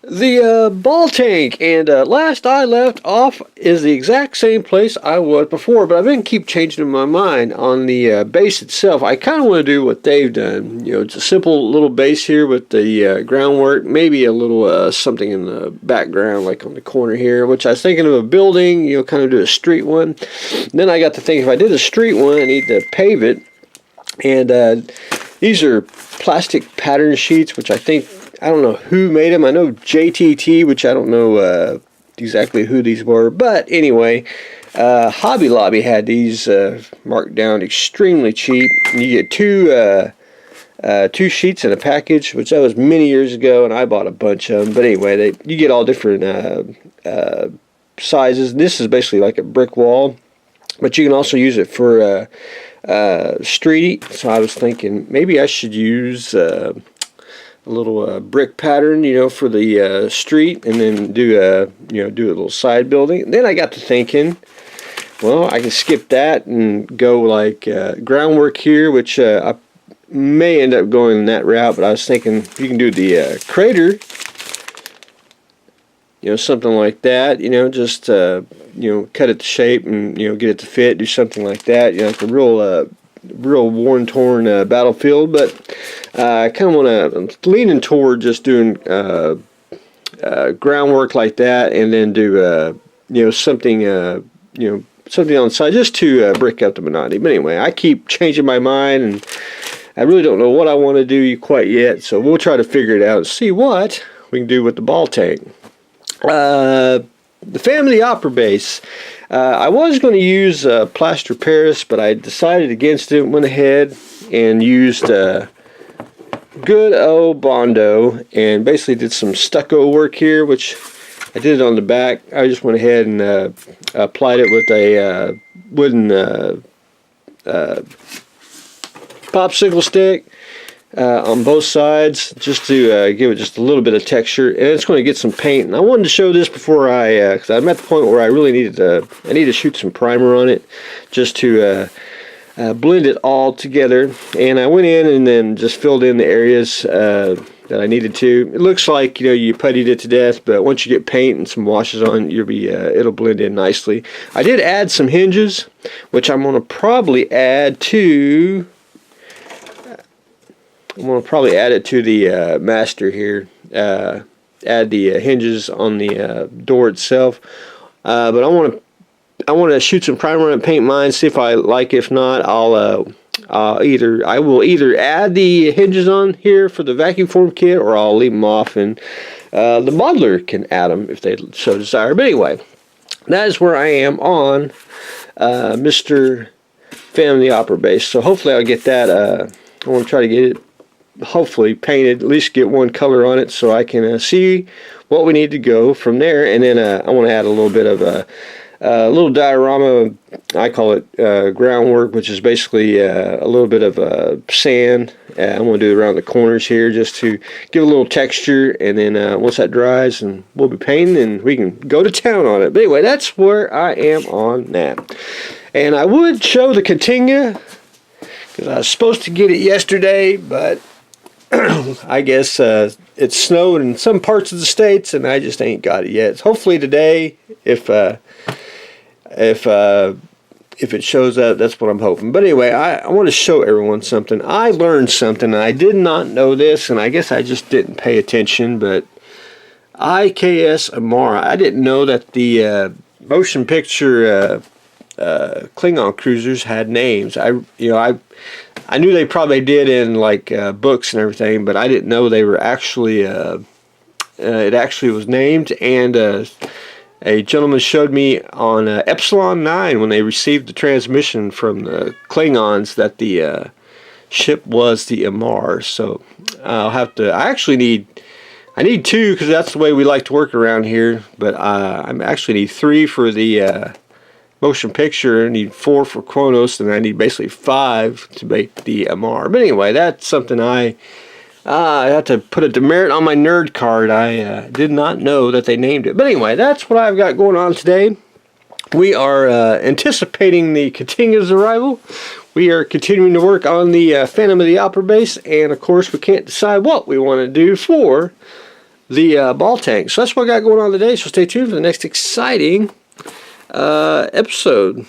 The ball tank, and last I left off is the exact same place I was before, but I've been keep changing my mind on the base itself. I kind of want to do what they've done. You know, it's a simple little base here with the groundwork, maybe a little something in the background, like on the corner here, which I was thinking of a building, you know, kind of do a street one. Then I got to think, if I did a street one, I need to pave it, and these are plastic pattern sheets, which I don't know who made them. I know JTT, which I don't know exactly who these were. But anyway, Hobby Lobby had these marked down extremely cheap. You get two sheets in a package, which that was many years ago, and I bought a bunch of them. But anyway, you get all different sizes. This is basically like a brick wall, but you can also use it for street. So I was thinking maybe I should use a little brick pattern, you know, for the street, and then do a little side building. And then I got to thinking, well, I can skip that and go like groundwork here, which I may end up going that route. But I was thinking you can do the crater, you know, something like that. You know, just cut it to shape and get it to fit. Do something like that. You know, like a real worn, torn battlefield. But I kind of I'm leaning toward just doing groundwork like that, and then do something something on the side just to break up the monotony. But anyway, I keep changing my mind, and I really don't know what I want to do quite yet. So we'll try to figure it out and see what we can do with the ball tank. The family opera base. I was going to use plaster Paris, but I decided against it. Went ahead and used good old Bondo, and basically did some stucco work here, which I did it on the back. I just went ahead and applied it with a wooden popsicle stick on both sides, just to give it just a little bit of texture. And it's going to get some paint. And I wanted to show this before because I'm at the point where I really need to shoot some primer on it, just to blend it all together. And I went in and then just filled in the areas that I needed to. It looks like you puttied it to death, but once you get paint and some washes on, it'll blend in nicely. I did add some hinges, which I'm going to probably add to. I'm going to probably add it to the master here. Add the hinges on the door itself. But I want to shoot some primer and paint mine. See if I like it. If not, I will either add the hinges on here for the vacuum form kit, or I'll leave them off, and the modeler can add them if they so desire. But anyway, that is where I am on Mr. Family Opera Base. So hopefully I'll get that. I want to try to get it hopefully painted, at least get one color on it, so I can see what we need to go from there. And then I want to add a little bit of a little diorama. I call it groundwork, which is basically a little bit of sand. I'm going to do it around the corners here just to give a little texture, and then once that dries, and we'll be painting and we can go to town on it. But anyway, that's where I am on that. And I would show the Katinga, because I was supposed to get it yesterday, but I guess it snowed in some parts of the states, and I just ain't got it yet. Hopefully today, if it shows up, that's what I'm hoping. But anyway, I want to show everyone something. I learned something, and I did not know this, and I guess I just didn't pay attention. But IKS Amara, I didn't know that the motion picture Klingon cruisers had names. I knew they probably did in like books and everything, but I didn't know they were actually it actually was named. And a gentleman showed me on Epsilon 9, when they received the transmission from the Klingons, that the ship was the Amar. So I'll have to. I need two, because that's the way we like to work around here. But I actually need 3 for the motion picture. I need 4 for Kronos, and I need basically 5 to make the Amar. But anyway, that's something I have to put a demerit on my nerd card. I did not know that they named it. But anyway, that's what I've got going on today. We are anticipating the Katinga's arrival. We are continuing to work on the Phantom of the Opera base, and of course we can't decide what we want to do for the ball tank. So that's what I got going on today. So stay tuned for the next exciting episode.